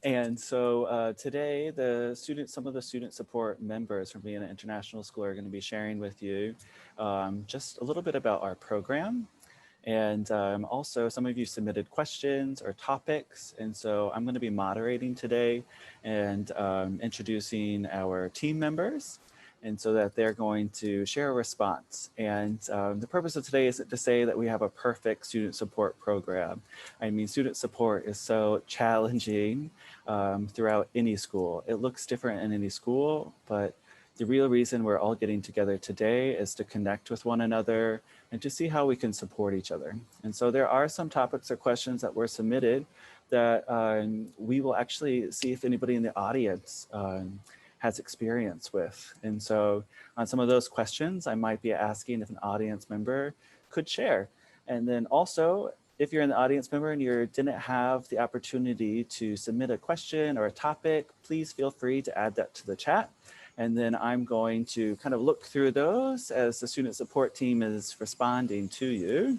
And so today, some of the student support members from Vienna International School are going to be sharing with you just a little bit about our program. And also, some of you submitted questions or topics. And so I'm going to be moderating today and introducing our team members, and so that they're going to share a response. And the purpose of today isn't to say that we have a perfect student support program. I mean, student support is so challenging throughout any school. It looks different in any school, but the real reason we're all getting together today is to connect with one another and to see how we can support each other. And so there are some topics or questions that were submitted that we will actually see if anybody in the audience has experience with. And so on some of those questions, I might be asking if an audience member could share. And then also, if you're an audience member and you didn't have the opportunity to submit a question or a topic, please feel free to add that to the chat. And then I'm going to kind of look through those as the student support team is responding to you.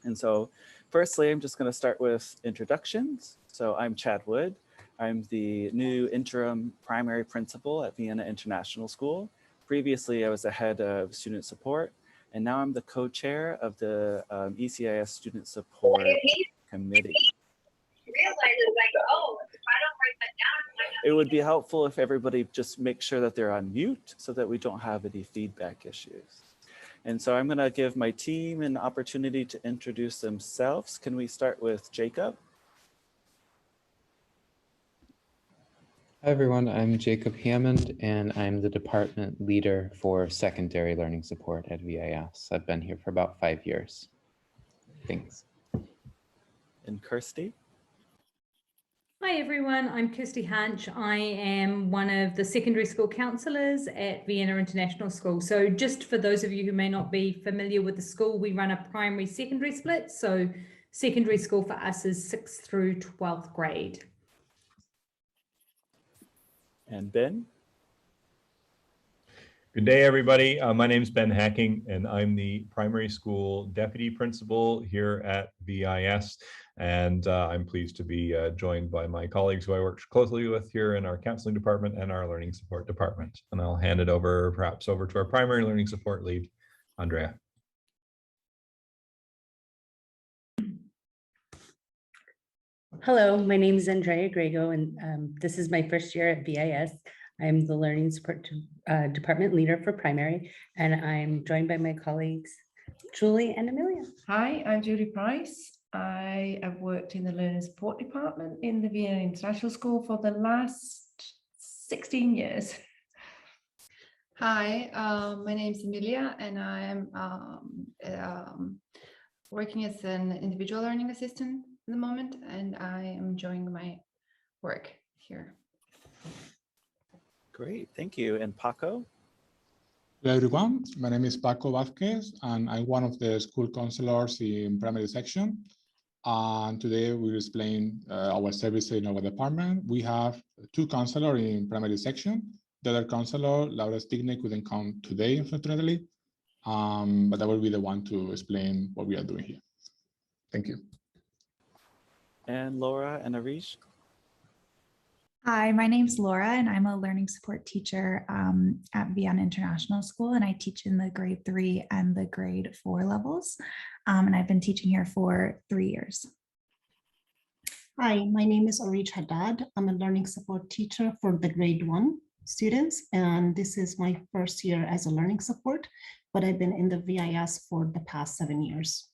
And so firstly, I'm just going to start with introductions. So I'm Chad Wood. I'm the new interim primary principal at Vienna International School. Previously, I was the head of student support, and now I'm the co-chair of the ECIS Student Support Committee. It would be helpful if everybody just makes sure that they're on mute so that we don't have any feedback issues. And so I'm going to give my team an opportunity to introduce themselves. Can we start with Jacob? Hi everyone, I'm Jacob Hammond and I'm the department leader for secondary learning support at VIS. I've been here for about 5 years. Thanks. And Kirsty? Hi everyone, I'm Kirsty Hantsch. I am one of the secondary school counsellors at Vienna International School. So just for those of you who may not be familiar with the school, we run a primary secondary split. So secondary school for us is 6th through 12th grade. And Ben? Good day, everybody. My name is Ben Hacking, and I'm the primary school deputy principal here at VIS. And I'm pleased to be joined by my colleagues who I work closely with here in our counseling department and our learning support department. And I'll hand it perhaps over to our primary learning support lead, Andrea. Hello, my name is Andrea Griego, and this is my first year at VIS. I'm the learning support department leader for primary, and I'm joined by my colleagues, Julie and Amelia. Hi, I'm Julie Price. I have worked in the learning support department in the Vienna International School for the last 16 years. Hi, my name is Amelia, and I am working as an individual learning assistant at the moment, and I am enjoying my work here. Great, thank you. And Paco? Hello everyone, my name is Paco Vazquez and I'm one of the school counselors in primary section. And today we'll explain our services in our department. We have 2 counselors in primary section. The other counselor, Laura Stigney, couldn't come today, unfortunately, but I will be the one to explain what we are doing here. Thank you. And Laura and Arij? Hi, my name's Laura, and I'm a learning support teacher at Vienna International School, and I teach in the grade 3 and the grade 4 levels, and I've been teaching here for 3 years. Hi, my name is Arij Haddad. I'm a learning support teacher for the grade 1 students, and this is my first year as a learning support, but I've been in the VIS for the past 7 years.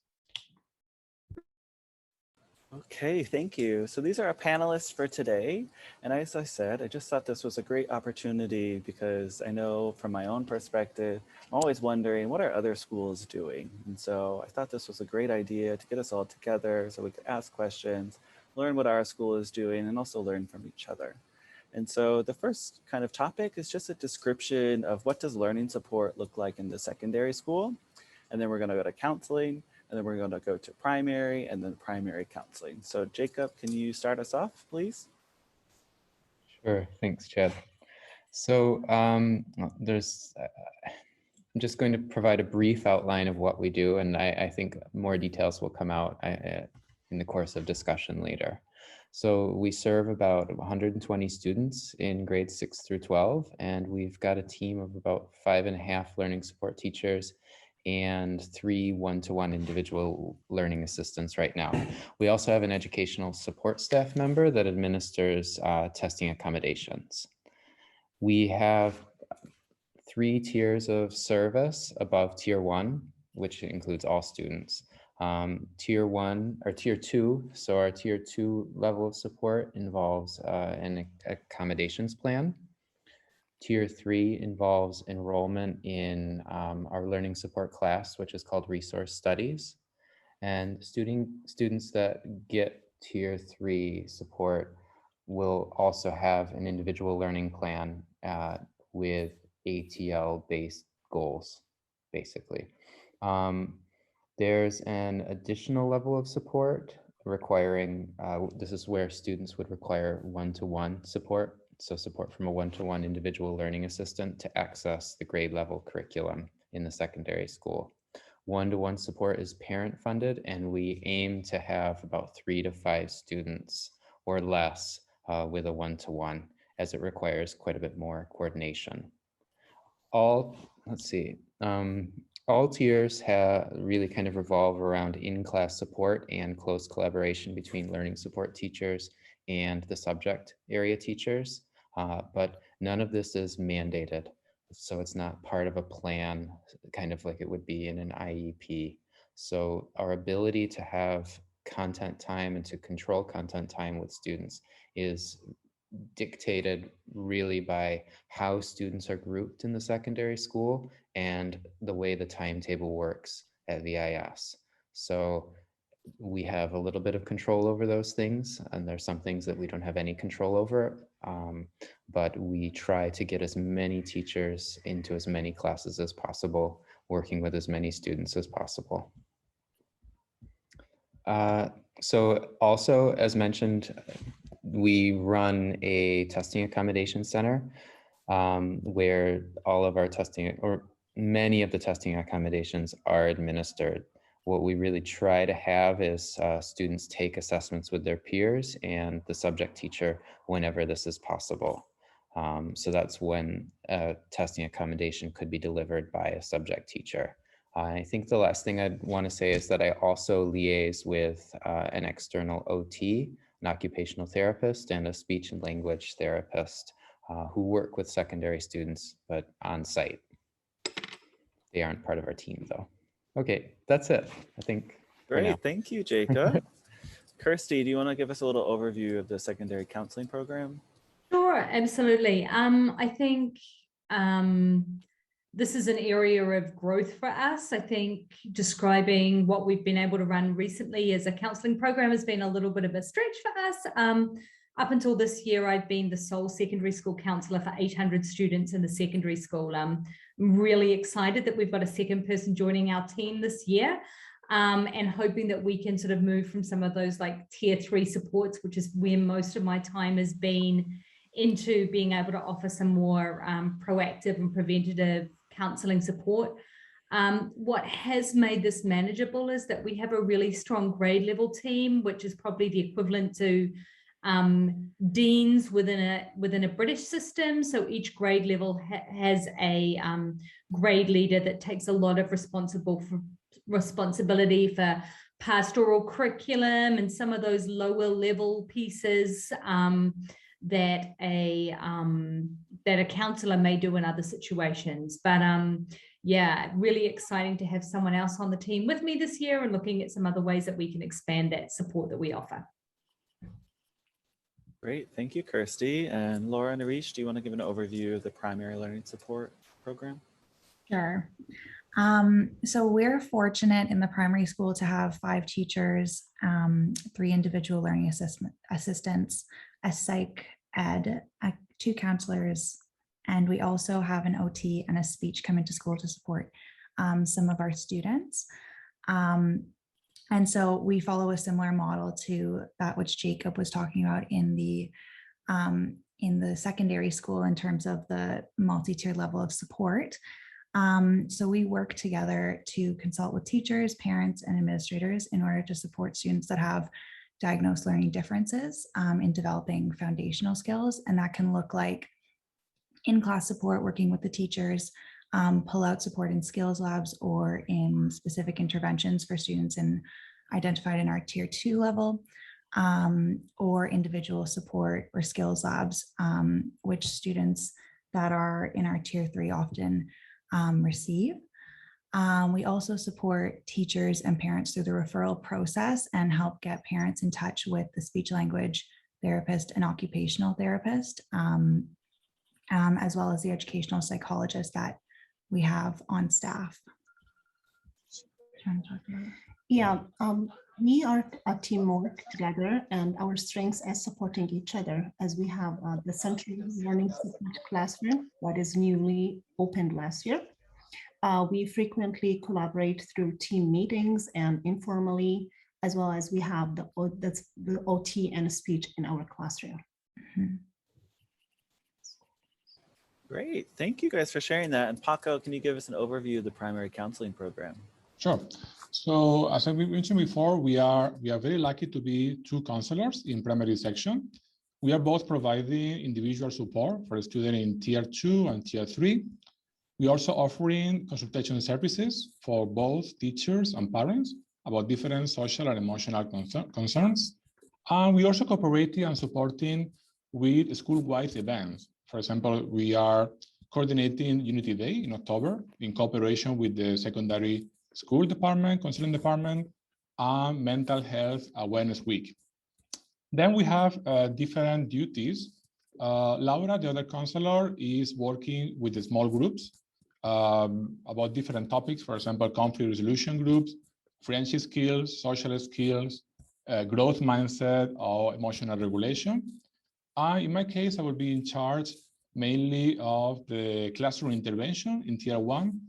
Okay, thank you. So these are our panelists for today. And as I said, I just thought this was a great opportunity because I know from my own perspective, I'm always wondering what are other schools doing? And so I thought this was a great idea to get us all together so we could ask questions, learn what our school is doing, and also learn from each other. And so the first kind of topic is just a description of what does learning support look like in the secondary school. And then we're going to go to counseling. And then we're going to go to primary and then primary counseling. So Jacob, can you start us off, please? Sure, thanks, Chad. So I'm just going to provide a brief outline of what we do, and I think more details will come out in the course of discussion later. So we serve about 120 students in grades 6 through 12, and we've got a team of about 5.5 learning support teachers and 3 one-to-one individual learning assistants right now. We also have an educational support staff member that administers testing accommodations. We have 3 tiers of service above tier 1, which includes all students. Tier 1 or tier 2, so our tier 2 level of support involves an accommodations plan. Tier 3 involves enrollment in our learning support class, which is called resource studies. And students that get tier 3 support will also have an individual learning plan with ATL-based goals, basically. There's an additional level of support requiring, this is where students would require one-to-one support. So support from a one-to-one individual learning assistant to access the grade level curriculum in the secondary school. One-to-one support is parent funded, and we aim to have about 3 to 5 students or less with a one-to-one, as it requires quite a bit more coordination. All tiers really kind of revolve around in-class support and close collaboration between learning support teachers and the subject area teachers, but none of this is mandated. So it's not part of a plan, kind of like it would be in an IEP. So our ability to have content time and to control content time with students is dictated really by how students are grouped in the secondary school and the way the timetable works at VIS. So we have a little bit of control over those things, and there's some things that we don't have any control over, but we try to get as many teachers into as many classes as possible, working with as many students as possible. So also, as mentioned, we run a testing accommodation center where all of our testing, or many of the testing accommodations, are administered. What we really try to have is students take assessments with their peers and the subject teacher whenever this is possible. So that's when testing accommodation could be delivered by a subject teacher. I think the last thing I'd want to say is that I also liaise with an external OT, an occupational therapist, and a speech and language therapist who work with secondary students, but on site. They aren't part of our team though. Okay, that's it, I think. Great, thank you, Jacob. Kirsty, do you want to give us a little overview of the secondary counseling program? Sure, absolutely. I think this is an area of growth for us. I think describing what we've been able to run recently as a counseling program has been a little bit of a stretch for us. Up until this year, I've been the sole secondary school counsellor for 800 students in the secondary school. I'm really excited that we've got a second person joining our team this year, and hoping that we can sort of move from some of those like tier 3 supports, which is where most of my time has been, into being able to offer some more proactive and preventative counselling support. What has made this manageable is that we have a really strong grade level team, which is probably the equivalent to deans within a British system. So each grade level has a grade leader that takes a lot of responsibility for pastoral curriculum and some of those lower level pieces that a counsellor may do in other situations. But yeah, really exciting to have someone else on the team with me this year and looking at some other ways that we can expand that support that we offer. Great, thank you, Kirsty. And Laura and Arij, do you want to give an overview of the primary learning support program? Sure. So we're fortunate in the primary school to have 5 teachers, 3 individual learning assistants, a psych ed, 2 counselors, and we also have an OT and a speech coming to school to support some of our students. And so we follow a similar model to that which Jacob was talking about in the secondary school in terms of the multi-tier level of support. So we work together to consult with teachers, parents, and administrators in order to support students that have diagnose learning differences in developing foundational skills. And that can look like in-class support, working with the teachers, pull-out support in skills labs or in specific interventions for students identified in our Tier 2 level, or individual support or skills labs, which students that are in our Tier 3 often receive. We also support teachers and parents through the referral process and help get parents in touch with the speech language therapist and occupational therapist, as well as the educational psychologist that we have on staff. Yeah, we are a teamwork together, and our strengths as supporting each other, as we have the Central Learning Support Classroom that is newly opened last year. We frequently collaborate through team meetings and informally, as well as we have the OT and speech in our classroom. Mm-hmm. Great, thank you guys for sharing that. And Paco, can you give us an overview of the primary counseling program? Sure. So as I mentioned before, we are very lucky to be two counselors in primary section. We are both providing individual support for a student in Tier 2 and Tier 3. We are also offering consultation services for both teachers and parents about different social and emotional concerns. And we also cooperating and supporting with school-wide events. For example, we are coordinating Unity Day in October in cooperation with the secondary school department, counseling department, and Mental Health Awareness Week. Then we have different duties. Laura, the other counselor, is working with the small groups about different topics, for example, conflict resolution groups, friendship skills, social skills, growth mindset, or emotional regulation. In my case, I will be in charge mainly of the classroom intervention in Tier 1.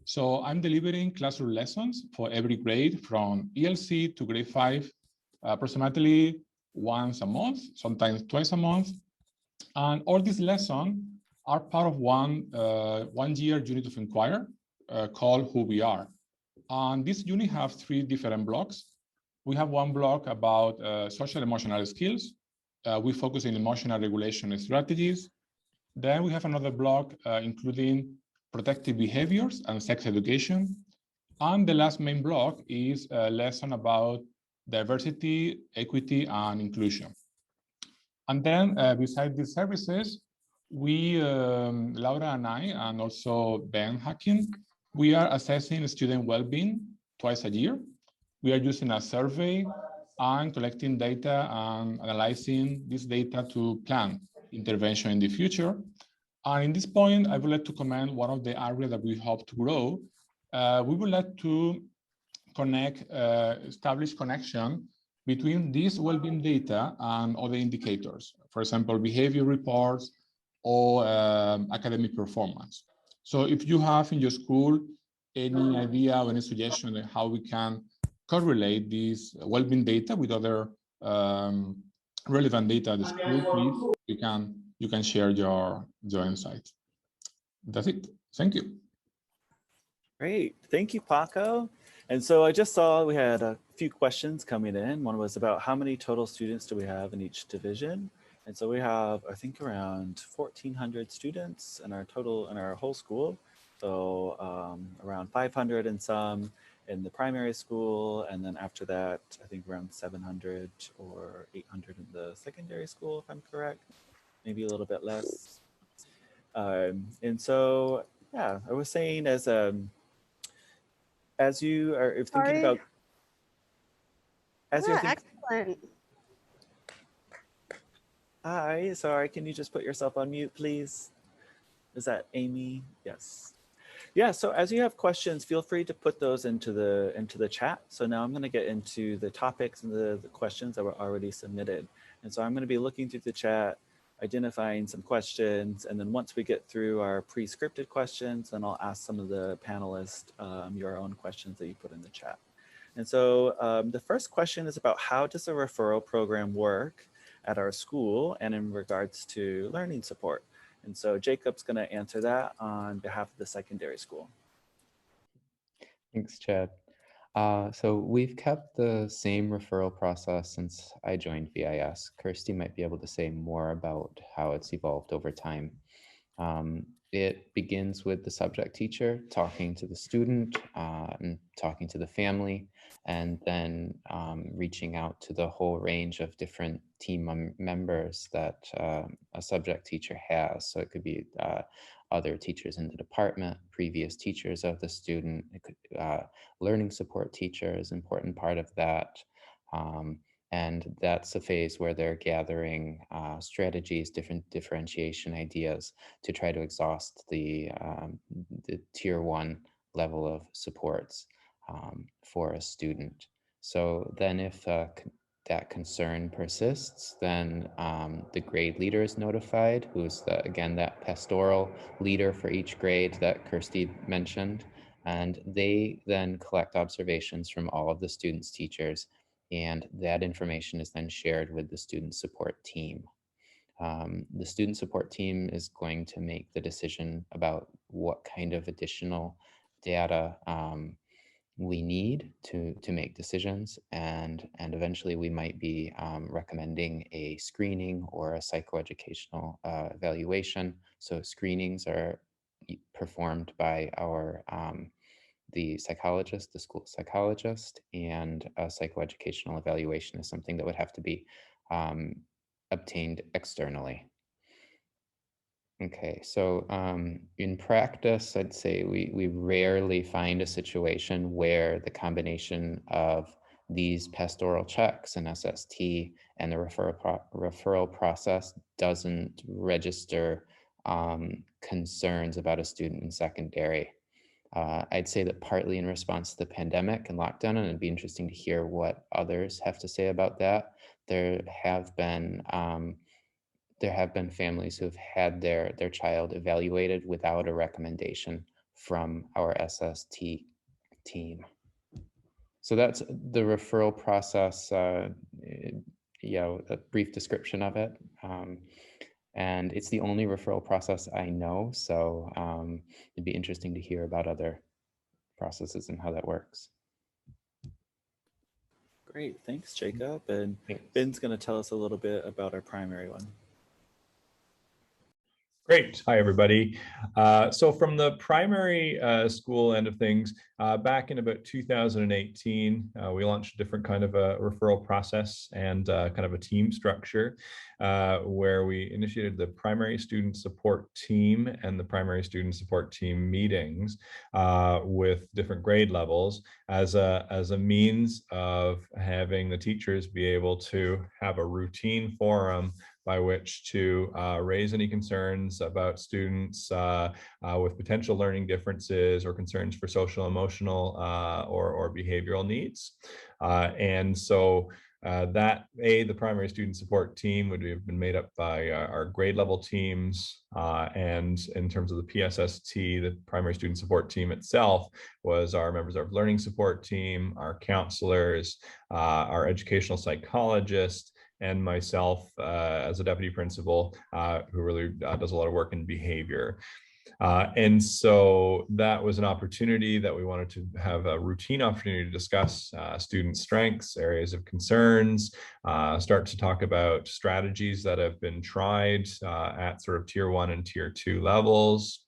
So I'm delivering classroom lessons for every grade from ELC to grade 5, approximately once a month, sometimes twice a month. And all these lessons are part of one year unit of inquiry called Who We Are. And this unit has 3 different blocks. We have one block about social emotional skills. We focus on emotional regulation strategies. Then we have another block including protective behaviors and sex education. And the last main block is a lesson about diversity, equity, and inclusion. And then besides these services, we, Laura and I, and also Ben Hacking, we are assessing student well-being twice a year. We are using a survey and collecting data and analyzing this data to plan intervention in the future. And in this point, I would like to comment one of the areas that we hope to grow. We would like to connect, establish connection between this well-being data and other indicators, for example, behavior reports or academic performance. So if you have in your school any idea or any suggestion on how we can correlate this well-being data with other relevant data at the school, please, you can share your insights. That's it. Thank you. Great, thank you, Paco. And so I just saw we had a few questions coming in. One was about how many total students do we have in each division? And so we have, I think, around 1,400 students in our whole school. So around 500 and some in the primary school. And then after that, I think around 700 or 800 in the secondary school, if I'm correct, maybe a little bit less. And so, yeah, I was saying as you are thinking about, as you're thinking, excellent. Hi, sorry, can you just put yourself on mute, please? Is that Amy? Yes. Yeah, so as you have questions, feel free to put those into the chat. So now I'm going to get into the topics and the questions that were already submitted. And so I'm going to be looking through the chat, identifying some questions, and then once we get through our pre-scripted questions, then I'll ask some of the panelists your own questions that you put in the chat. And so the first question is about how does a referral program work at our school and in regards to learning support. And so Jacob's going to answer that on behalf of the secondary school. Thanks, Chad. So we've kept the same referral process since I joined VIS. Kirsty might be able to say more about how it's evolved over time. It begins with the subject teacher talking to the student and talking to the family, and then reaching out to the whole range of different team members that a subject teacher has. So it could be other teachers in the department, previous teachers of the student. It could learning support teacher is an important part of that. And that's a phase where they're gathering strategies, different differentiation ideas to try to exhaust the tier 1 level of supports for a student. So then if that concern persists, then the grade leader is notified, who's again that pastoral leader for each grade that Kirsty mentioned. And they then collect observations from all of the students' teachers, and that information is then shared with the student support team. The student support team is going to make the decision about what kind of additional data we need to make decisions, and eventually we might be recommending a screening or a psychoeducational evaluation. So screenings are performed by our the psychologist, the school psychologist, and a psychoeducational evaluation is something that would have to be obtained externally. Okay, so in practice, I'd say we rarely find a situation where the combination of these pastoral checks and SST and the referral process doesn't register concerns about a student in secondary. I'd say that partly in response to the pandemic and lockdown, and it'd be interesting to hear what others have to say about that. There have been families who've had their child evaluated without a recommendation from our SST team. So that's the referral process, yeah, a brief description of it. And it's the only referral process I know, so it'd be interesting to hear about other processes and how that works. Great, thanks, Jacob. And Thanks. Ben's going to tell us a little bit about our primary one. Great. Hi, everybody. So from the primary school end of things, back in about 2018, we launched a different kind of a referral process and kind of a team structure where we initiated the primary student support team and the primary student support team meetings with different grade levels as a means of having the teachers be able to have a routine forum by which to raise any concerns about students with potential learning differences or concerns for social, emotional, or behavioral needs. And so the primary student support team would have been made up by our grade level teams. And in terms of the PSST, the primary student support team itself was our members of our learning support team, our counselors, our educational psychologist, and myself as a deputy principal who really does a lot of work in behavior. And so that was an opportunity that we wanted to have a routine opportunity to discuss student strengths, areas of concerns, start to talk about strategies that have been tried at sort of tier 1 and tier 2 levels.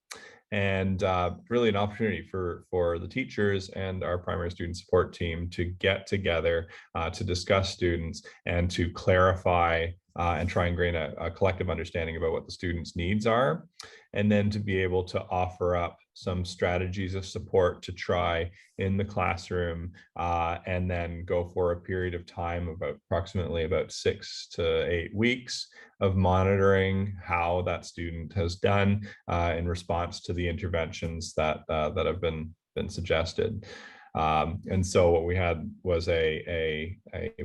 And really an opportunity for the teachers and our primary student support team to get together to discuss students and to clarify and try and gain a collective understanding about what the students' needs are, and then to be able to offer up some strategies of support to try in the classroom, and then go for a period of time of approximately about 6 to 8 weeks of monitoring how that student has done in response to the interventions that have been suggested. And so what we had was a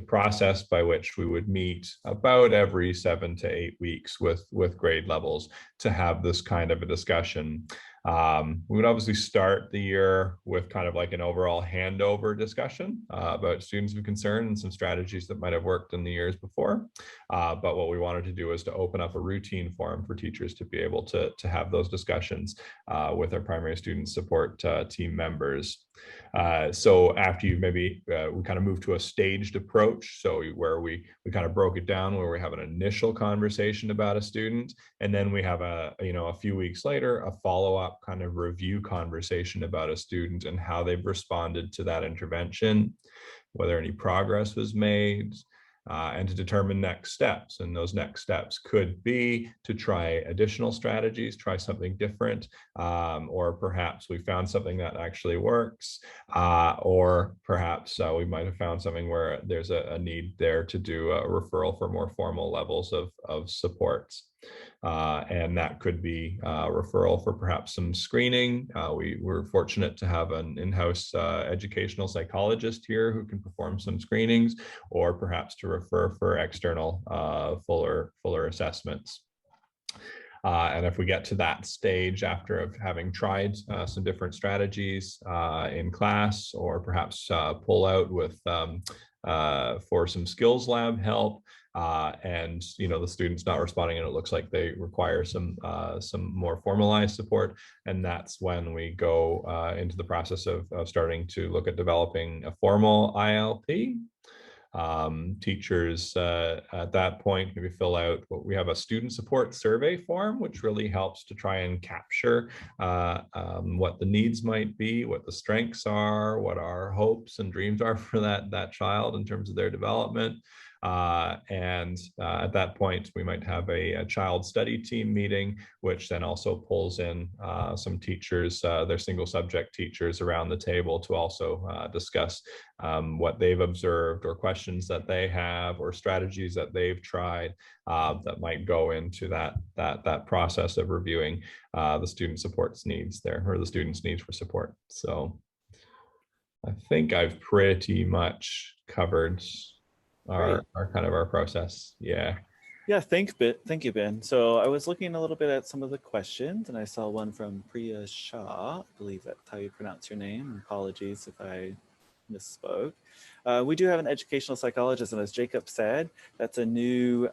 process by which we would meet about every 7 to 8 weeks with grade levels to have this kind of a discussion. We would obviously start the year with kind of like an overall handover discussion about students of concern and some strategies that might have worked in the years before. But what we wanted to do was to open up a routine forum for teachers to be able to have those discussions with our primary student support team members. So after you maybe, we kind of move to a staged approach. So where we kind of broke it down, where we have an initial conversation about a student, and then we have a few weeks later, a follow-up kind of review conversation about a student and how they've responded to that intervention, whether any progress was made, and to determine next steps. And those next steps could be to try additional strategies, try something different, or perhaps we found something that actually works, or perhaps we might have found something where there's a need there to do a referral for more formal levels of supports. And that could be a referral for perhaps some screening. We were fortunate to have an in-house educational psychologist here who can perform some screenings, or perhaps to refer for external fuller assessments. And if we get to that stage after having tried some different strategies in class, or perhaps pull out with for some skills lab help, and the student's not responding and it looks like they require some more formalized support, and that's when we go into the process of starting to look at developing a formal ILP. Teachers at that point maybe fill out we have a student support survey form, which really helps to try and capture what the needs might be, what the strengths are, what our hopes and dreams are for that child in terms of their development. And at that point, we might have a child study team meeting, which then also pulls in some teachers, their single subject teachers around the table to also discuss what they've observed, or questions that they have, or strategies that they've tried that might go into that process of reviewing the student support's needs there, or the student's needs for support. So I think I've pretty much covered our process. Yeah. Thank you, Ben. So I was looking a little bit at some of the questions, and I saw one from Priya Shah. I believe that's how you pronounce your name. Apologies if I misspoke. We do have an educational psychologist, and as Jacob said, that's a new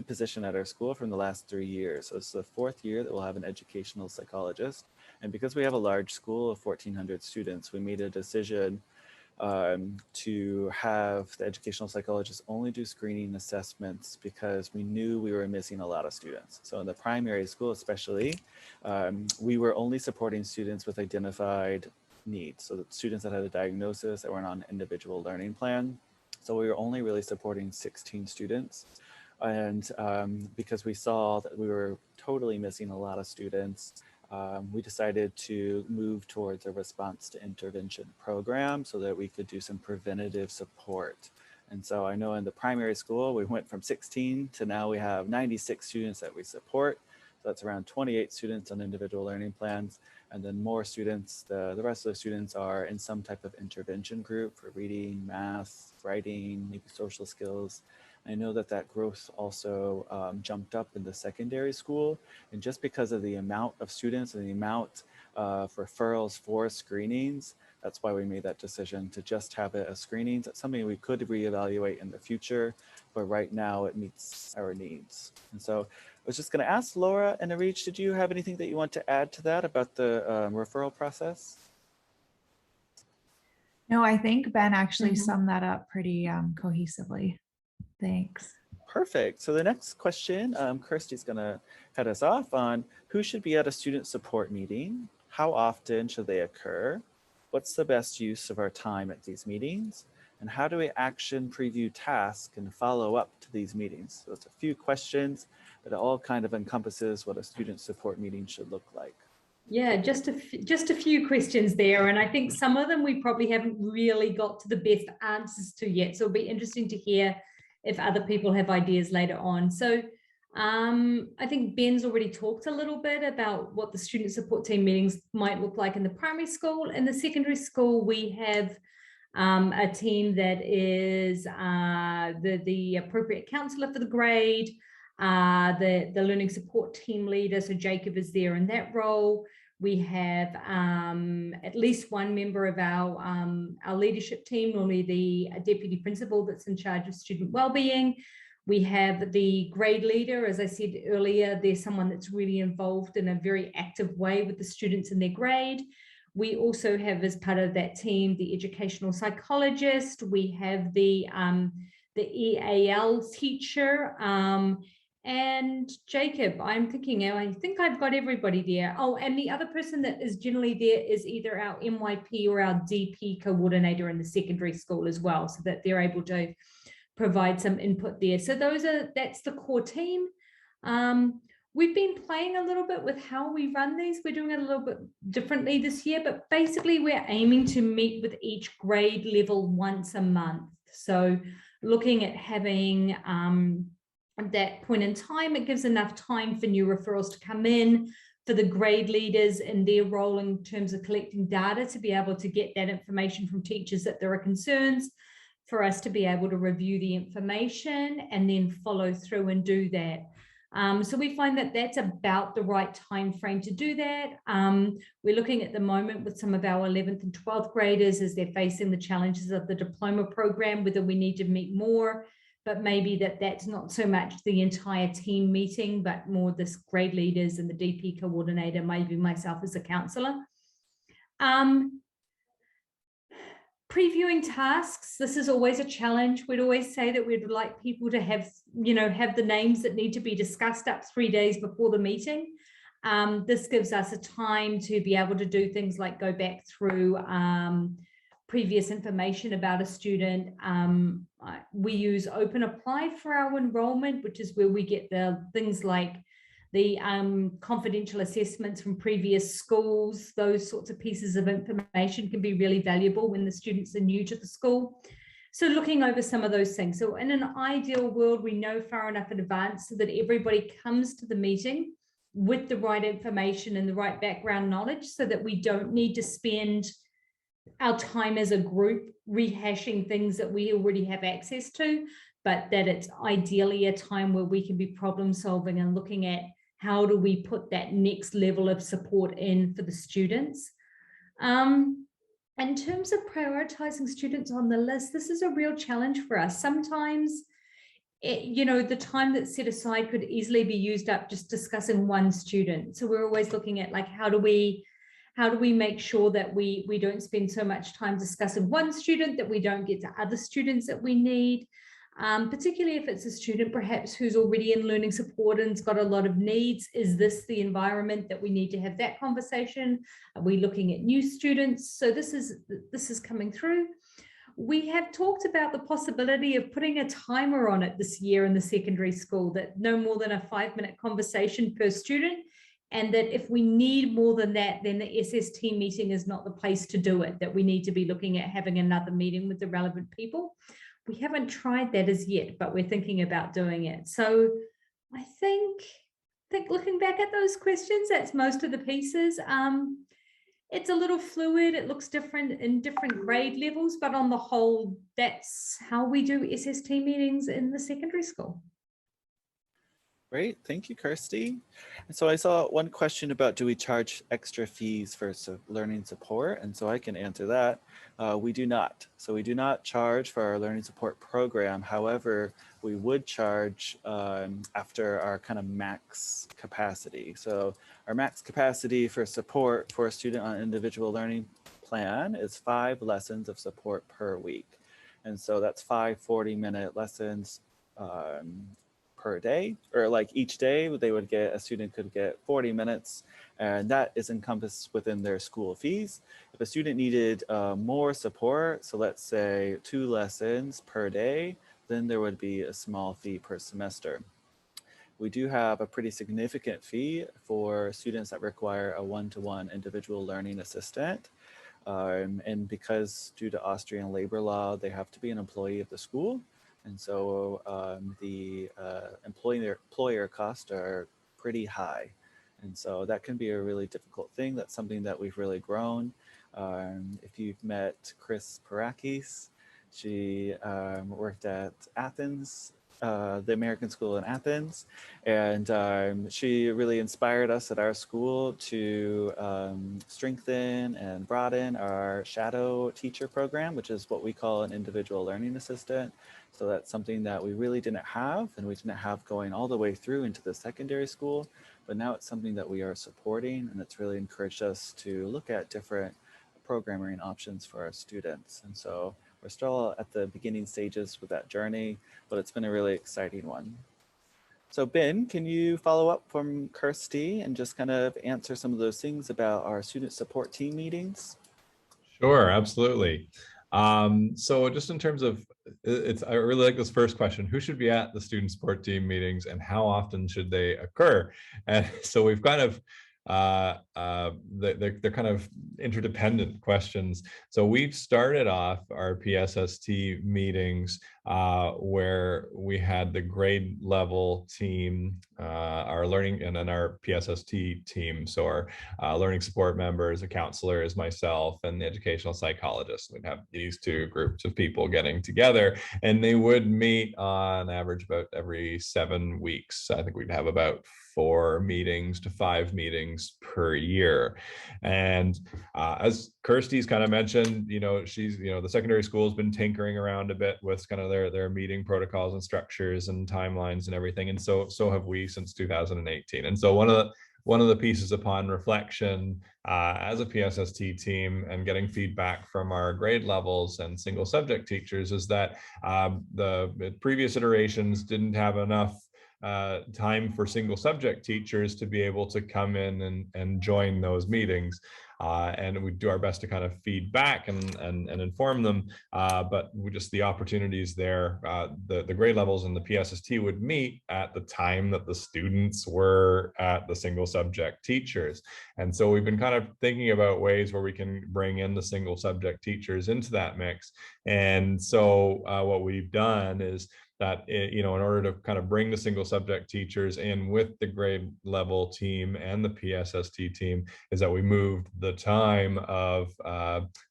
position at our school from the last 3 years. So it's the 4th year that we'll have an educational psychologist. And because we have a large school of 1,400 students, we made a decision to have the educational psychologist only do screening assessments, because we knew we were missing a lot of students. So in the primary school especially, we were only supporting students with identified needs. So the students that had a diagnosis that weren't on an individual learning plan. So we were only really supporting 16 students. And because we saw that we were totally missing a lot of students, we decided to move towards a response to intervention program so that we could do some preventative support. And so I know in the primary school, we went from 16 to now we have 96 students that we support. So that's around 28 students on individual learning plans. And then more students, the rest of the students are in some type of intervention group for reading, math, writing, maybe social skills. I know that growth also jumped up in the secondary school. And just because of the amount of students and the amount of referrals for screenings, that's why we made that decision to just have it as screenings. That's something we could reevaluate in the future, but right now it meets our needs. And so I was just going to ask Laura and Arij, did you have anything that you want to add to that about the referral process? No, I think Ben actually summed that up pretty cohesively. Thanks. Perfect. So the next question, Kirsty's going to head us off on who should be at a student support meeting, how often should they occur, what's the best use of our time at these meetings, and how do we action, preview, task, and follow up to these meetings? So it's a few questions, but it all kind of encompasses what a student support meeting should look like. Yeah, just a few questions there. And I think some of them we probably haven't really got to the best answers to yet. So it'll be interesting to hear if other people have ideas later on. So I think Ben's already talked a little bit about what the student support team meetings might look like in the primary school. In the secondary school, we have a team that is the appropriate counselor for the grade, the learning support team leader. So Jacob is there in that role. We have at least one member of our leadership team, normally the deputy principal that's in charge of student wellbeing. We have the grade leader. As I said earlier, there's someone that's really involved in a very active way with the students in their grade. We also have, as part of that team, the educational psychologist. We have the EAL teacher. And Jacob, I think I've got everybody there. Oh, and the other person that is generally there is either our MYP or our DP coordinator in the secondary school as well, so that they're able to provide some input there. So that's the core team. We've been playing a little bit with how we run these. We're doing it a little bit differently this year, but basically we're aiming to meet with each grade level once a month. So looking at having at that point in time, it gives enough time for new referrals to come in, for the grade leaders and their role in terms of collecting data to be able to get that information from teachers that there are concerns, for us to be able to review the information and then follow through and do that. So we find that that's about the right time frame to do that. We're looking at the moment with some of our 11th and 12th graders as they're facing the challenges of the diploma program, whether we need to meet more, but maybe that's not so much the entire team meeting, but more this grade leaders and the DP coordinator, maybe myself as a counsellor. Previewing tasks, this is always a challenge. We'd always say that we'd like people to have the names that need to be discussed up 3 days before the meeting. This gives us a time to be able to do things like go back through previous information about a student. We use Open Apply for our enrollment, which is where we get the things like the confidential assessments from previous schools. Those sorts of pieces of information can be really valuable when the students are new to the school. So looking over some of those things. So in an ideal world, we know far enough in advance so that everybody comes to the meeting with the right information and the right background knowledge, so that we don't need to spend our time as a group rehashing things that we already have access to, but that it's ideally a time where we can be problem solving and looking at how do we put that next level of support in for the students. In terms of prioritizing students on the list, this is a real challenge for us. Sometimes, the time that's set aside could easily be used up just discussing one student. So we're always looking at like, how do we make sure that we don't spend so much time discussing one student that we don't get to other students that we need. Particularly if it's a student perhaps who's already in learning support and's got a lot of needs. Is this the environment that we need to have that conversation? Are we looking at new students? So this is coming through. We have talked about the possibility of putting a timer on it this year in the secondary school, that no more than a 5-minute conversation per student, and that if we need more than that, then the SST meeting is not the place to do it, that we need to be looking at having another meeting with the relevant people. We haven't tried that as yet, but we're thinking about doing it. So I think looking back at those questions, that's most of the pieces. It's a little fluid. It looks different in different grade levels, but on the whole, that's how we do SST meetings in the secondary school. Great, thank you, Kirsty. And so I saw one question about, do we charge extra fees for learning support? And so I can answer that. We do not. So we do not charge for our learning support program. However, we would charge after our kind of max capacity. So our max capacity for support for a student on individual learning plan is 5 lessons of support per week. And so that's 5 40-minute lessons per day, or like each day a student could get 40 minutes, and that is encompassed within their school fees. If a student needed more support, so let's say 2 lessons per day, then there would be a small fee per semester. We do have a pretty significant fee for students that require a one-to-one individual learning assistant. And because due to Austrian labor law, they have to be an employee of the school. And so the employer costs are pretty high. And so that can be a really difficult thing. That's something that we've really grown. If you've met Chris Parakis, she worked at Athens, the American School in Athens. And she really inspired us at our school to strengthen and broaden our shadow teacher program, which is what we call an individual learning assistant. So that's something that we really didn't have, and we didn't have going all the way through into the secondary school, but now it's something that we are supporting, and it's really encouraged us to look at different programming options for our students. And so we're still at the beginning stages with that journey, but it's been a really exciting one. So Ben, can you follow up from Kirsty and just kind of answer some of those things about our student support team meetings? Sure, absolutely. So just in terms of, I really like this first question: who should be at the student support team meetings and how often should they occur? And so we've kind of, they're kind of interdependent questions. So we've started off our PSST meetings where we had the grade level team, our learning, and then our PSST team. So our learning support members, a counselor is myself, and the educational psychologist. We'd have these two groups of people getting together, and they would meet on average about every 7 weeks. I think we'd have about 4 meetings to 5 meetings per year. And as Kirsty's kind of mentioned, she's, the secondary school has been tinkering around a bit with kind of their meeting protocols and structures and timelines and everything. And so have we since 2018. And so one of the pieces upon reflection as a PSST team and getting feedback from our grade levels and single subject teachers is that the previous iterations didn't have enough time for single subject teachers to be able to come in and join those meetings. And we do our best to kind of feed back and inform them, but the opportunities there, the grade levels and the PSST would meet at the time that the students were at the single subject teachers. And so we've been kind of thinking about ways where we can bring in the single subject teachers into that mix. And so what we've done is that, in order to kind of bring the single subject teachers in with the grade level team and the PSST team, is that we moved the time of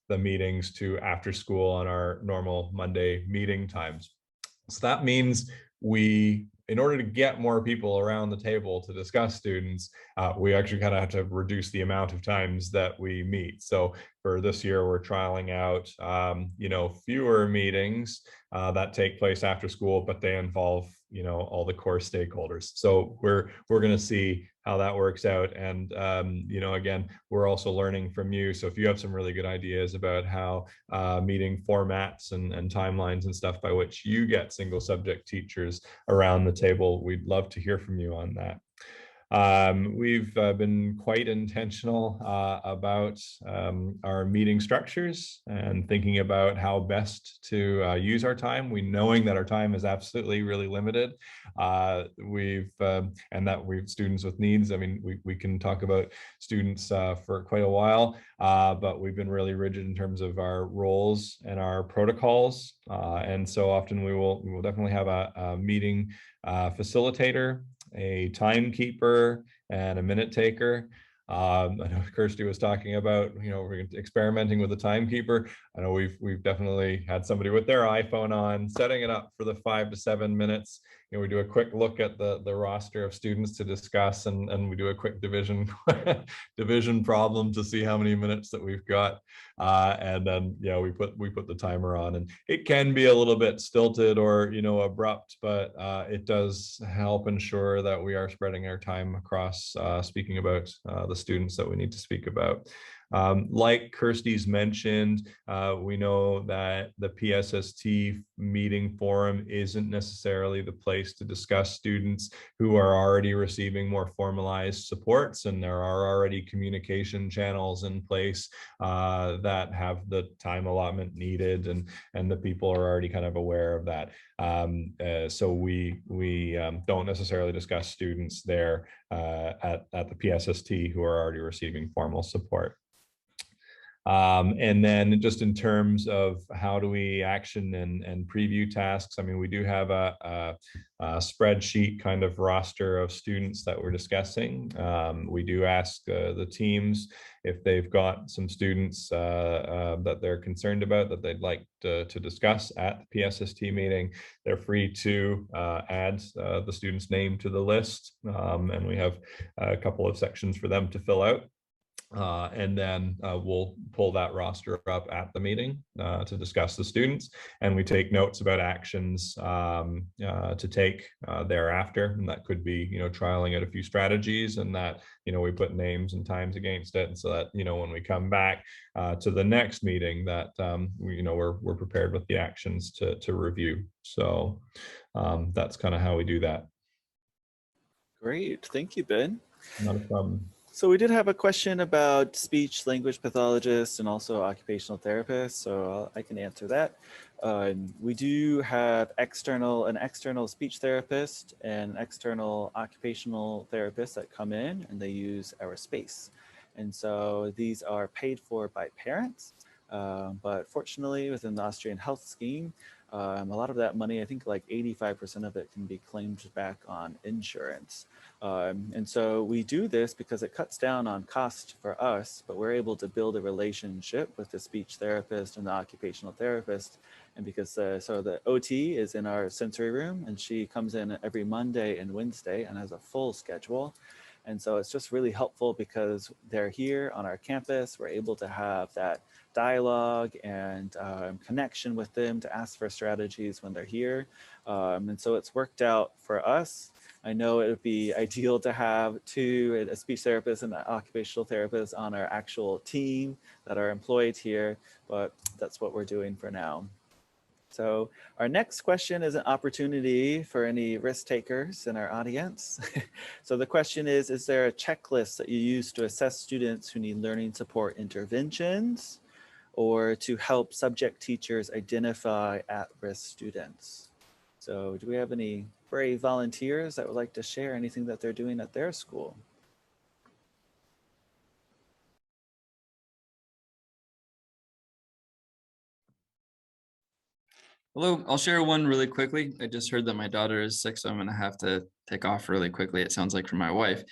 the meetings to after school on our normal Monday meeting times. So that means in order to get more people around the table to discuss students, we actually kind of have to reduce the amount of times that we meet. So for this year, we're trialing out, fewer meetings that take place after school, but they involve, all the core stakeholders. So we're going to see how that works out. And, again, we're also learning from you. So if you have some really good ideas about how meeting formats and timelines and stuff by which you get single subject teachers around the table, we'd love to hear from you on that. We've been quite intentional about our meeting structures and thinking about how best to use our time. Knowing that our time is absolutely really limited. And that we've students with needs. I mean, we can talk about students for quite a while, but we've been really rigid in terms of our roles and our protocols. And so often we will definitely have a meeting facilitator, a timekeeper, and a minute taker. I know Kirsty was talking about, we're experimenting with a timekeeper. I know we've definitely had somebody with their iPhone on, setting it up for the 5 to 7 minutes. We do a quick look at the roster of students to discuss, and we do a quick division problem to see how many minutes that we've got. And then, we put the timer on, and it can be a little bit stilted or, abrupt, but it does help ensure that we are spreading our time across speaking about the students that we need to speak about. Like Kirsty's mentioned, we know that the PSST meeting forum isn't necessarily the place to discuss students who are already receiving more formalized supports, and there are already communication channels in place that have the time allotment needed, and the people are already kind of aware of that. So we don't necessarily discuss students there at the PSST who are already receiving formal support. And then just in terms of how do we action and preview tasks, I mean, we do have a spreadsheet kind of roster of students that we're discussing. We do ask the teams if they've got some students that they're concerned about that they'd like to discuss at the PSST meeting. They're free to add the student's name to the list, and we have a couple of sections for them to fill out. And then we'll pull that roster up at the meeting to discuss the students, and we take notes about actions to take thereafter. And that could be, trialing out a few strategies, and that, we put names and times against it, and so that, when we come back to the next meeting, that we're prepared with the actions to review. So that's kind of how we do that. Great, thank you, Ben. Not a problem. So we did have a question about speech language pathologists and also occupational therapists, so I can answer that. We do have an external speech therapist and an external occupational therapist that come in, and they use our space. And so these are paid for by parents, but fortunately within the Austrian health scheme, a lot of that money, I think like 85% of it can be claimed back on insurance. And so we do this because it cuts down on cost for us, but we're able to build a relationship with the speech therapist and the occupational therapist. And because so the OT is in our sensory room, and she comes in every Monday and Wednesday and has a full schedule. And so it's just really helpful because they're here on our campus. We're able to have that dialogue and connection with them to ask for strategies when they're here. And so it's worked out for us. I know it would be ideal to have a speech therapist and an occupational therapist on our actual team that are employed here, but that's what we're doing for now. So our next question is an opportunity for any risk takers in our audience. So the question is there a checklist that you use to assess students who need learning support interventions or to help subject teachers identify at-risk students? So do we have any brave volunteers that would like to share anything that they're doing at their school? Hello, I'll share one really quickly. I just heard that my daughter is sick, so I'm gonna have to take off really quickly. It sounds like from my wife.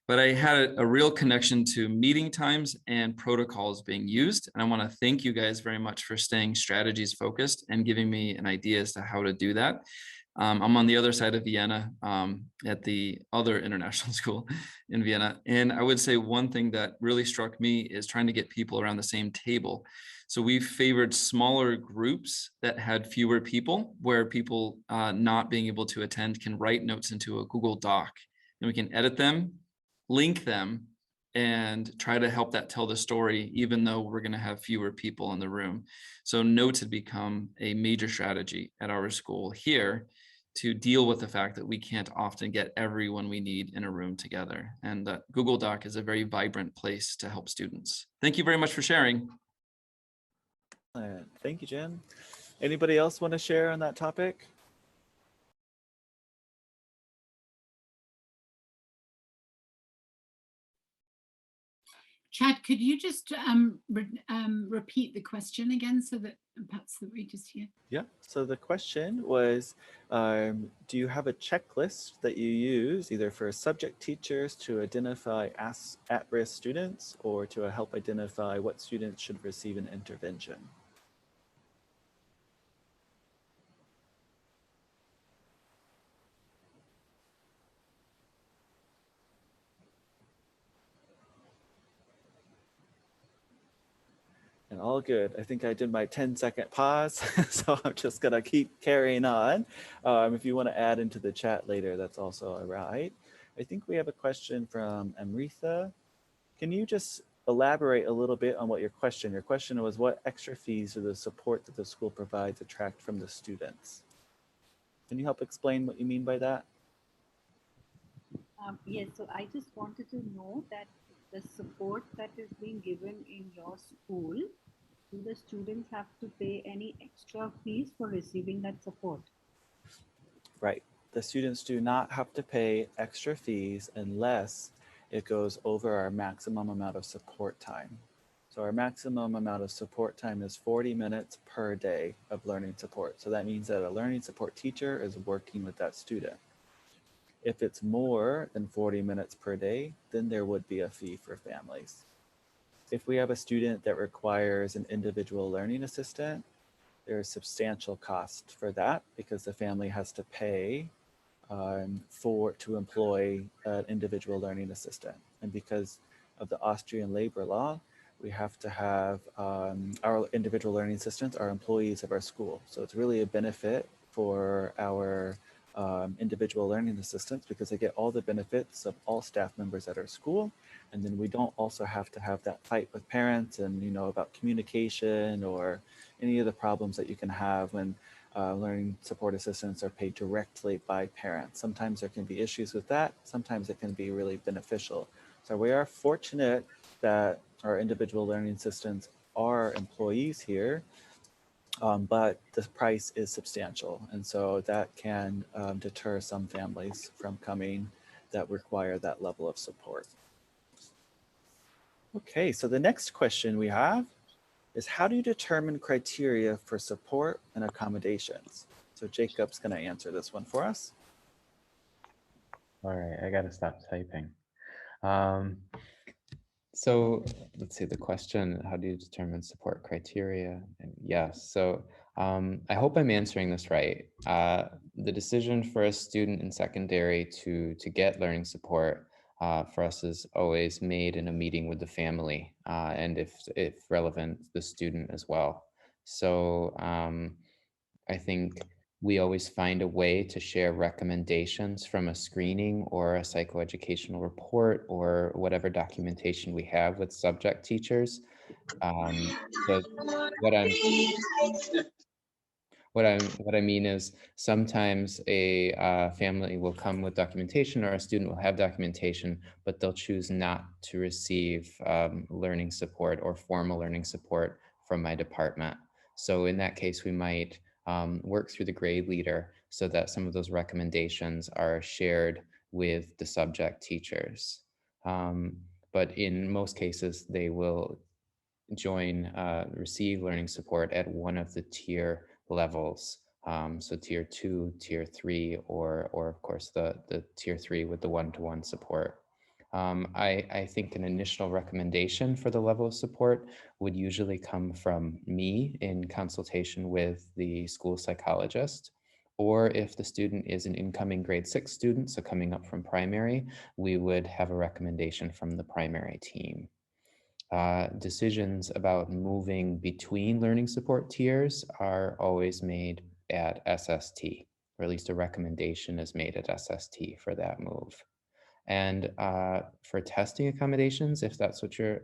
But I had a real connection to meeting times and protocols being used. And I wanna thank you guys very much for staying strategies focused and giving me an idea as to how to do that. I'm on the other side of Vienna at the other international school in Vienna. And I would say one thing that really struck me is trying to get people around the same table. So we favored smaller groups that had fewer people, where people not being able to attend can write notes into a Google Doc, and we can edit them, link them, and try to help that tell the story, even though we're going to have fewer people in the room. So notes had become a major strategy at our school here to deal with the fact that we can't often get everyone we need in a room together. And Google Doc is a very vibrant place to help students. Thank you very much for sharing. Thank you, Jen. Anybody else want to share on that topic? Chad, could you just repeat the question again so that perhaps that we just hear? Yeah, so the question was, do you have a checklist that you use either for subject teachers to identify at-risk students or to help identify what students should receive an intervention? And all good. I think I did my 10-second pause, so I'm just gonna keep carrying on. If you want to add into the chat later, that's also all right. I think we have a question from Amritha. Can you just elaborate a little bit on what your question was, what extra fees or the support that the school provides attract from the students? Can you help explain what you mean by that? Yes, so I just wanted to know that the support that is being given in your school, do the students have to pay any extra fees for receiving that support? Right. The students do not have to pay extra fees unless it goes over our maximum amount of support time. So our maximum amount of support time is 40 minutes per day of learning support. So that means that a learning support teacher is working with that student. If it's more than 40 minutes per day, then there would be a fee for families. If we have a student that requires an individual learning assistant, there is substantial cost for that because the family has to pay to employ an individual learning assistant. And because of the Austrian labor law, we have to have our individual learning assistants are employees of our school. So it's really a benefit for our individual learning assistants because they get all the benefits of all staff members at our school. And then we don't also have to have that fight with parents and, you know, about communication or any of the problems that you can have when learning support assistants are paid directly by parents. Sometimes there can be issues with that. Sometimes it can be really beneficial. So we are fortunate that our individual learning assistants are employees here, but the price is substantial. And so that can deter some families from coming that require that level of support. Okay, so the next question we have is, how do you determine criteria for support and accommodations? So Jacob's going to answer this one for us. All right, I got to stop typing. So let's see the question, how do you determine support criteria? And yes, so I hope I'm answering this right. The decision for a student in secondary to get learning support for us is always made in a meeting with the family and if relevant, the student as well. So I think we always find a way to share recommendations from a screening or a psychoeducational report or whatever documentation we have with subject teachers. So what I mean is sometimes a family will come with documentation or a student will have documentation, but they'll choose not to receive learning support or formal learning support from my department. So in that case, we might work through the grade leader so that some of those recommendations are shared with the subject teachers. But in most cases, they will receive learning support at one of the tier levels. So tier 2, tier 3, or of course the tier 3 with the one-to-one support. I think an initial recommendation for the level of support would usually come from me in consultation with the school psychologist, or if the student is an incoming grade 6 student, so coming up from primary, we would have a recommendation from the primary team. Decisions about moving between learning support tiers are always made at SST, or at least a recommendation is made at SST for that move. And for testing accommodations, if that's what you're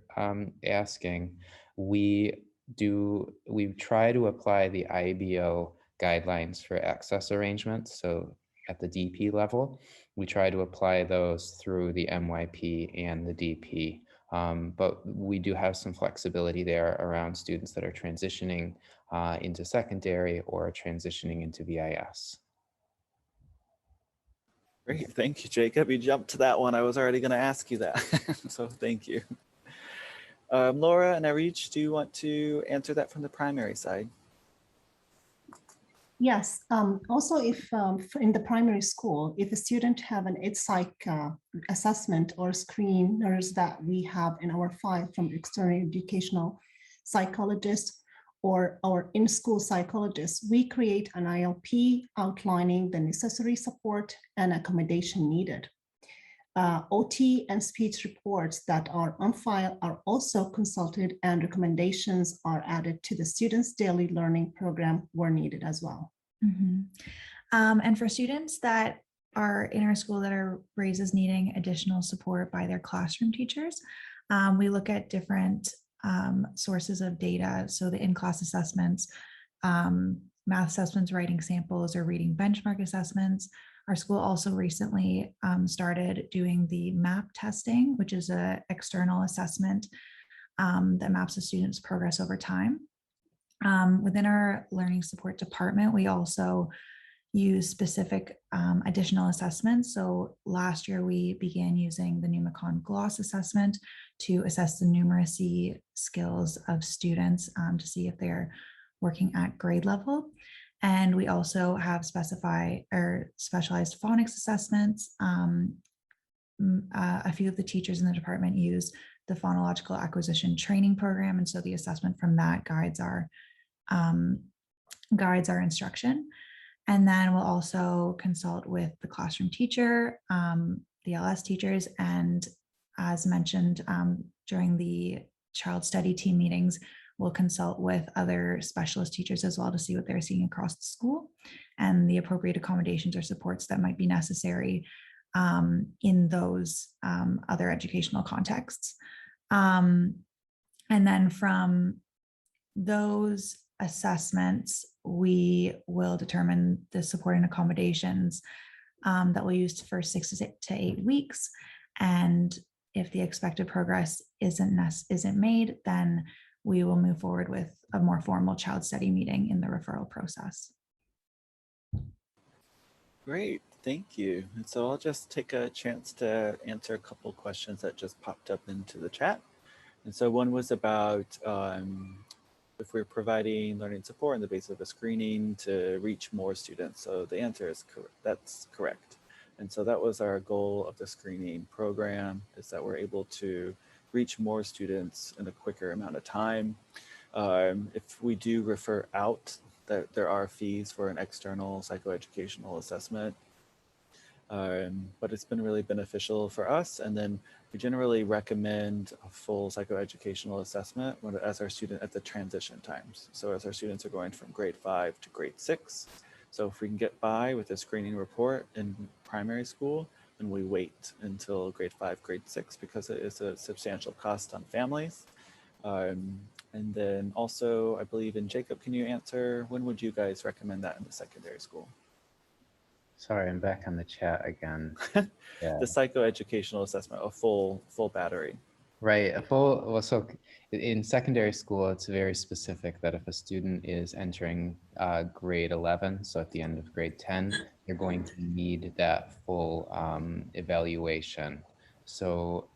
asking, we try to apply the IBO guidelines for access arrangements. So at the DP level, we try to apply those through the MYP and the DP. But we do have some flexibility there around students that are transitioning into secondary or transitioning into VIS. Great, thank you, Jacob. You jumped to that one. I was already going to ask you that, so thank you. Laura and Arij, do you want to answer that from the primary side? Yes. Also, if in the primary school, if a student have an psych assessment or screeners that we have in our file from external educational psychologists or our in-school psychologists, we create an ILP outlining the necessary support and accommodation needed. OT and speech reports that are on file are also consulted, and recommendations are added to the students' daily learning program where needed as well. Mm-hmm. And for students that are in our school that are raised as needing additional support by their classroom teachers, we look at different sources of data. So the in-class assessments, math assessments, writing samples, or reading benchmark assessments. Our school also recently started doing the MAP testing, which is an external assessment that maps a student's progress over time. Within our learning support department, we also use specific additional assessments. So last year we began using the Numicon Gloss assessment to assess the numeracy skills of students to see if they're working at grade level. And we also have specialized phonics assessments. A few of the teachers in the department use the phonological acquisition training program. And so the assessment from that guides our instruction. And then we'll also consult with the classroom teacher, the LS teachers, and as mentioned during the child study team meetings, we'll consult with other specialist teachers as well to see what they're seeing across the school and the appropriate accommodations or supports that might be necessary in those other educational contexts. And then from those assessments, we will determine the support and accommodations that we'll use for 6 to 8 weeks. And if the expected progress isn't made, then we will move forward with a more formal child study meeting in the referral process. Great, thank you. And so I'll just take a chance to answer a couple questions that just popped up into the chat. And so one was about if we're providing learning support on the basis of a screening to reach more students. So the answer is correct. That's correct. And so that was our goal of the screening program, is that we're able to reach more students in a quicker amount of time. If we do refer out, that there are fees for an external psychoeducational assessment, but it's been really beneficial for us. And then we generally recommend a full psychoeducational assessment as our student at the transition times. So as our students are going from grade 5 to grade 6. So if we can get by with a screening report in primary school, then we wait until grade 5, grade 6, because it is a substantial cost on families. And then also, I believe in Jacob, can you answer, when would you guys recommend that in the secondary school? Sorry, I'm back on the chat again. Yeah. The psychoeducational assessment, a full battery. Right, well, so in secondary school, it's very specific that if a student is entering grade 11, so at the end of grade 10, they're going to need that full evaluation. So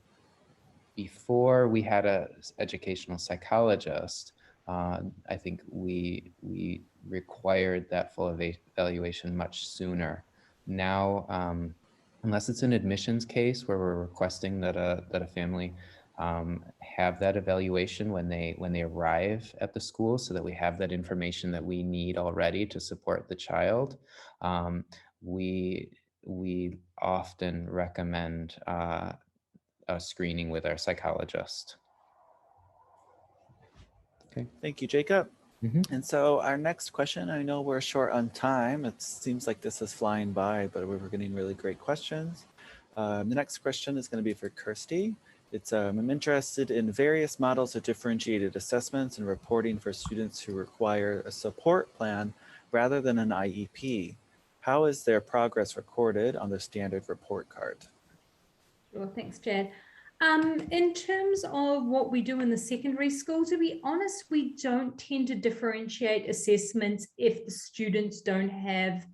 before we had an educational psychologist, I think we required that full evaluation much sooner. Now, unless it's an admissions case where we're requesting that a family have that evaluation when they arrive at the school, so that we have that information that we need already to support the child, we often recommend a screening with our psychologist. Okay. Thank you, Jacob. And so our next question, I know we're short on time. It seems like this is flying by, but we were getting really great questions. The next question is going to be for Kirsty. It's I'm interested in various models of differentiated assessments and reporting for students who require a support plan rather than an IEP. How is their progress recorded on the standard report card? Sure, thanks, Jad. In terms of what we do in the secondary school, to be honest, we don't tend to differentiate assessments if the students don't have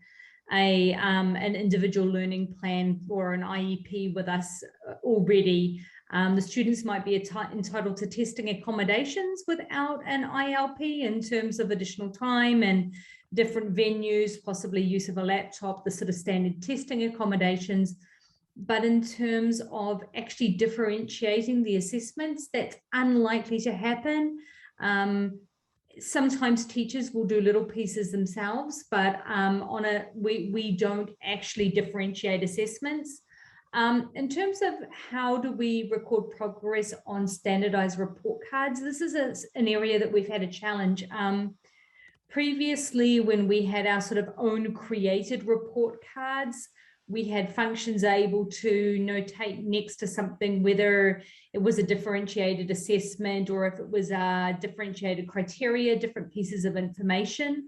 an individual learning plan or an IEP with us already. The students might be entitled to testing accommodations without an ILP in terms of additional time and different venues, possibly use of a laptop, the sort of standard testing accommodations. But in terms of actually differentiating the assessments, that's unlikely to happen. Sometimes teachers will do little pieces themselves, but we don't actually differentiate assessments. In terms of how do we record progress on standardized report cards, this is an area that we've had a challenge. Previously, when we had our sort of own created report cards, we had functions able to notate next to something whether it was a differentiated assessment or if it was a differentiated criteria, different pieces of information.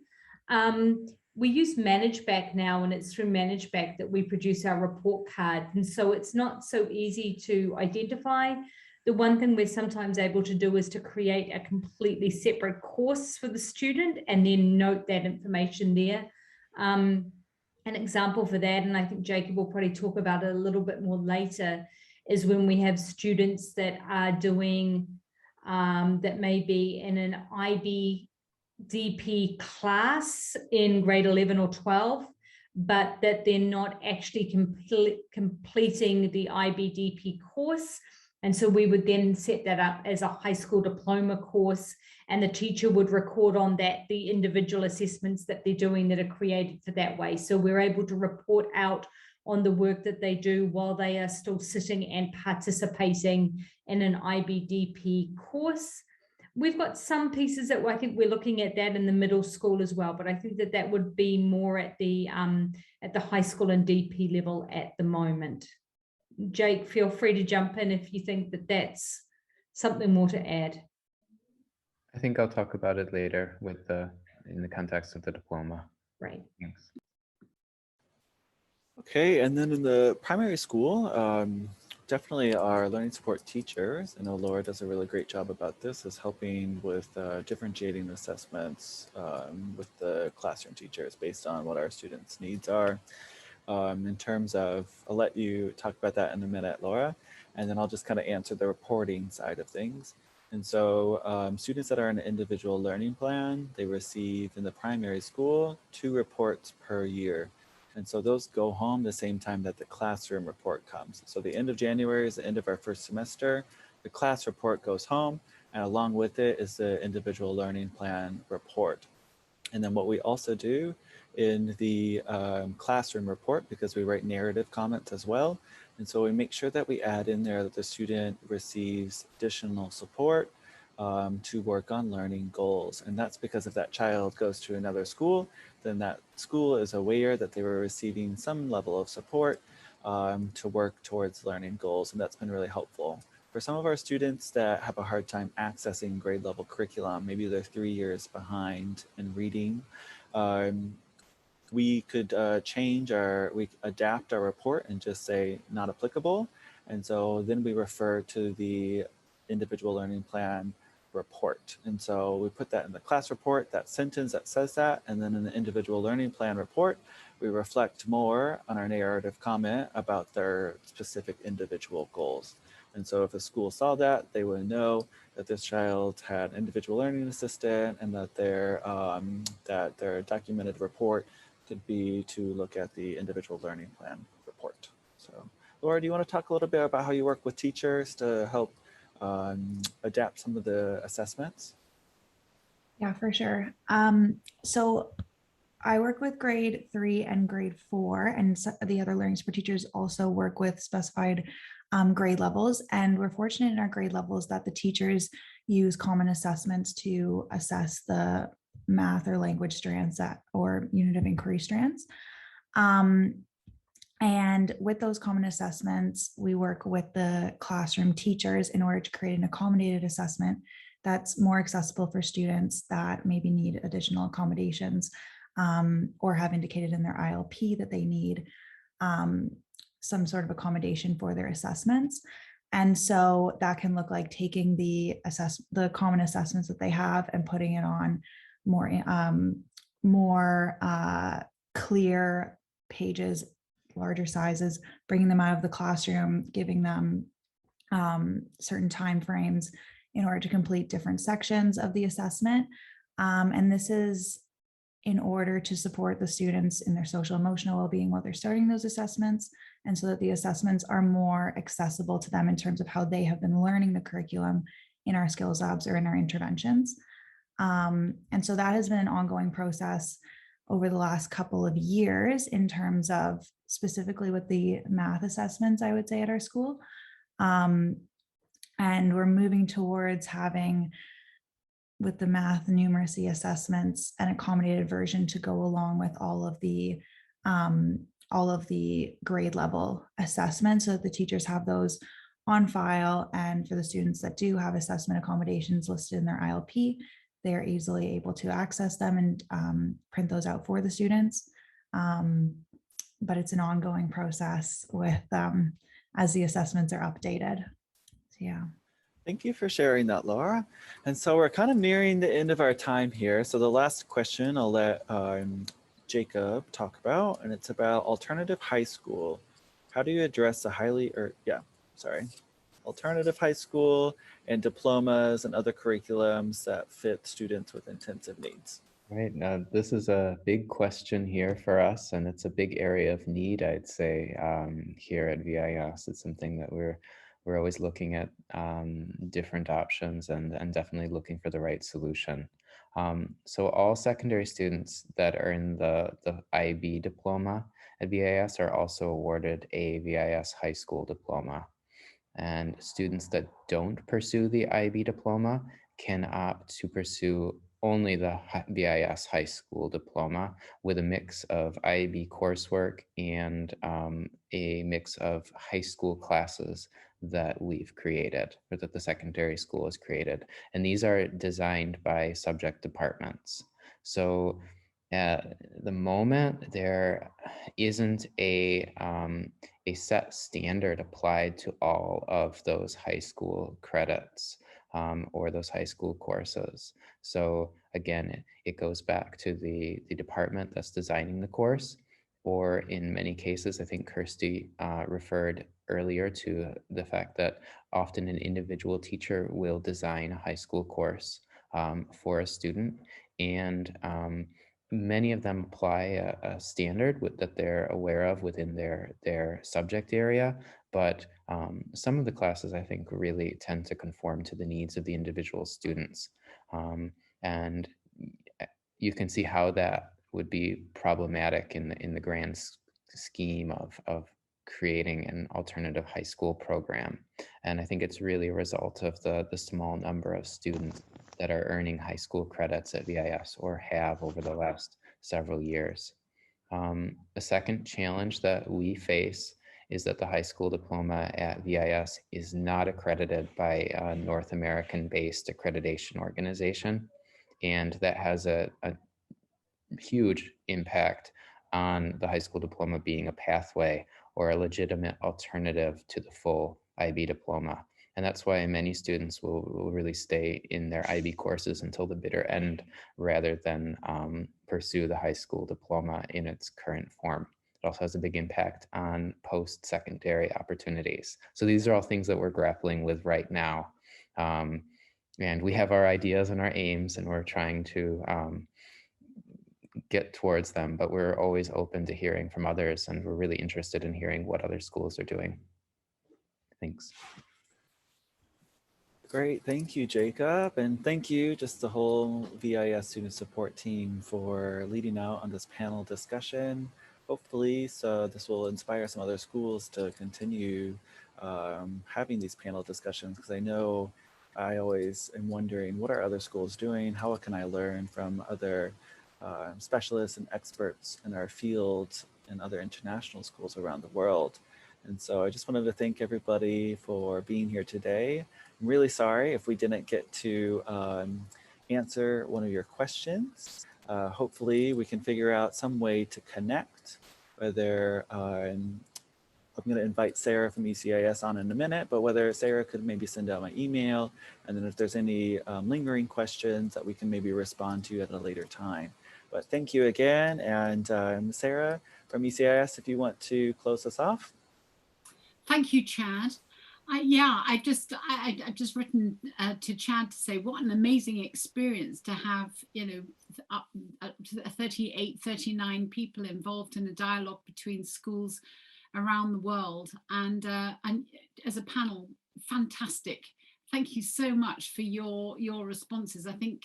We use ManageBack now, and it's through ManageBack that we produce our report card. And so it's not so easy to identify. The one thing we're sometimes able to do is to create a completely separate course for the student and then note that information there. An example for that, and I think Jacob will probably talk about it a little bit more later, is when we have students that are doing, that may be in an IBDP class in grade 11 or 12, but that they're not actually completing the IBDP course. And so we would then set that up as a high school diploma course, and the teacher would record on that the individual assessments that they're doing that are created for that way. So we're able to report out on the work that they do while they are still sitting and participating in an IBDP course. We've got some pieces that I think we're looking at that in the middle school as well, but I think that that would be more at the high school and DP level at the moment. Jake, feel free to jump in if you think that that's something more to add. I think I'll talk about it later with in the context of the diploma. Right. Thanks. Okay, and then in the primary school, definitely our learning support teachers, I know Laura does a really great job about this, is helping with differentiating assessments with the classroom teachers based on what our students' needs are. In terms of, I'll let you talk about that in a minute, Laura, and then I'll just kind of answer the reporting side of things. And so students that are in an individual learning plan, they receive in the primary school 2 reports per year. And so those go home the same time that the classroom report comes. So the end of January is the end of our first semester. The class report goes home, and along with it is the individual learning plan report. And then what we also do in the classroom report, because we write narrative comments as well. And so we make sure that we add in there that the student receives additional support to work on learning goals. And that's because if that child goes to another school, then that school is aware that they were receiving some level of support to work towards learning goals. And that's been really helpful. For some of our students that have a hard time accessing grade level curriculum, maybe they're 3 years behind in reading, we could we adapt our report and just say not applicable. And so then we refer to the individual learning plan report. And so we put that in the class report, that sentence that says that, and then in the individual learning plan report, we reflect more on our narrative comment about their specific individual goals. And so if a school saw that, they would know that this child had an individual learning assistant and that their documented report could be to look at the individual learning plan report. So Laura, do you want to talk a little bit about how you work with teachers to help adapt some of the assessments? Yeah, for sure. So I work with grade 3 and grade 4, and the other learning support teachers also work with specified grade levels. And we're fortunate in our grade levels that the teachers use common assessments to assess the math or language strands or unit of inquiry strands. And with those common assessments, we work with the classroom teachers in order to create an accommodated assessment that's more accessible for students that maybe need additional accommodations or have indicated in their ILP that they need some sort of accommodation for their assessments. And so that can look like taking the common assessments that they have and putting it on more clear pages, larger sizes, bringing them out of the classroom, giving them certain time frames in order to complete different sections of the assessment. And this is in order to support the students in their social emotional well-being while they're starting those assessments, and so that the assessments are more accessible to them in terms of how they have been learning the curriculum in our skills labs or in our interventions. And so that has been an ongoing process over the last couple of years in terms of specifically with the math assessments, I would say, at our school. And we're moving towards having, with the math numeracy assessments, an accommodated version to go along with all of the grade level assessments, so that the teachers have those on file. And for the students that do have assessment accommodations listed in their ILP, they're easily able to access them and print those out for the students. But it's an ongoing process with as the assessments are updated. So, yeah. Thank you for sharing that, Laura. And so we're kind of nearing the end of our time here. So the last question I'll let Jacob talk about, and it's about alternative high school. How do you address alternative high school and diplomas and other curriculums that fit students with intensive needs? Right, now this is a big question here for us, and it's a big area of need, I'd say, here at VIS. It's something that we're always looking at different options and definitely looking for the right solution. So all secondary students that are in the IB diploma at VIS are also awarded a VIS high school diploma. And students that don't pursue the IB diploma can opt to pursue only the VIS high school diploma with a mix of IB coursework and a mix of high school classes that we've created, or that the secondary school has created. And these are designed by subject departments. So at the moment, there isn't a set standard applied to all of those high school credits or those high school courses. So again, it goes back to the department that's designing the course, or in many cases, I think Kirsty referred earlier to the fact that often an individual teacher will design a high school course for a student, and many of them apply a standard that they're aware of within their subject area, but some of the classes I think really tend to conform to the needs of the individual students. And you can see how that would be problematic in the grand scheme of creating an alternative high school program. And I think it's really a result of the small number of students that are earning high school credits at VIS or have over the last several years. A second challenge that we face is that the high school diploma at VIS is not accredited by a North American-based accreditation organization. And that has a huge impact on the high school diploma being a pathway or a legitimate alternative to the full IB diploma. And that's why many students will really stay in their IB courses until the bitter end rather than pursue the high school diploma in its current form. It also has a big impact on post-secondary opportunities. So these are all things that we're grappling with right now. And we have our ideas and our aims, and we're trying to get towards them, but we're always open to hearing from others, and we're really interested in hearing what other schools are doing. Thanks. Great, thank you, Jacob. And thank you, just the whole VIS student support team for leading out on this panel discussion. Hopefully, so this will inspire some other schools to continue having these panel discussions, because I know I always am wondering, what are other schools doing? How can I learn from other specialists and experts in our field and other international schools around the world? And so I just wanted to thank everybody for being here today. I'm really sorry if we didn't get to answer one of your questions. Hopefully we can figure out some way to connect, whether I'm going to invite Sarah from ECIS on in a minute, but whether Sarah could maybe send out my email, and then if there's any lingering questions that we can maybe respond to at a later time. But thank you again. And Sarah from ECIS, if you want to close us off. Thank you, Chad. I've just written to Chad to say what an amazing experience to have, up to 38, 39 people involved in a dialogue between schools around the world, and as a panel, fantastic. Thank you so much for your responses. I think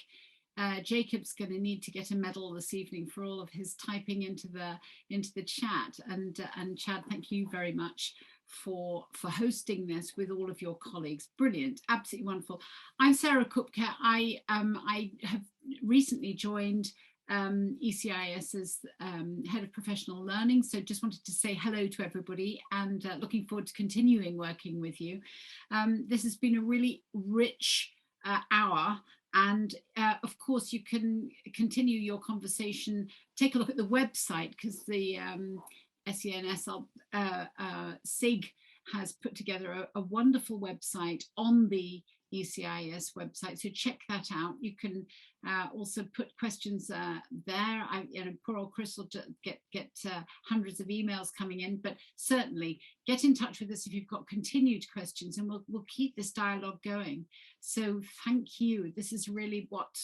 Jacob's going to need to get a medal this evening for all of his typing into the chat. And Chad, thank you very much for hosting this with all of your colleagues. Brilliant, absolutely wonderful. I'm Sarah Kupke. I have recently joined ECIS as Head of Professional Learning, so just wanted to say hello to everybody, and looking forward to continuing working with you. This has been a really rich hour, and of course you can continue your conversation. Take a look at the website, because the SENSL SIG has put together a wonderful website on the ECIS website, so check that out. You can also put questions there. Poor old Chris will get hundreds of emails coming in, but certainly get in touch with us if you've got continued questions, and we'll keep this dialogue going. So thank you. This is really what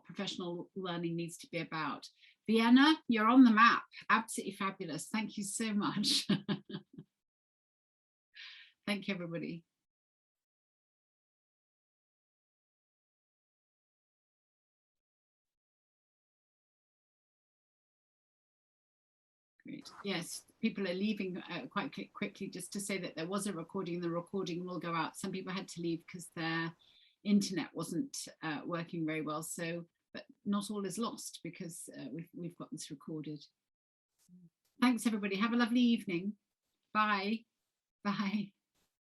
professional learning needs to be about. Vienna, you're on the map. Absolutely fabulous. Thank you so much. Thank you, everybody. Great. Yes, people are leaving quite quickly. Just to say that there was a recording. The recording will go out. Some people had to leave because their internet wasn't working very well. So, but not all is lost because we've got this recorded. Thanks, everybody. Have a lovely evening. Bye. Bye.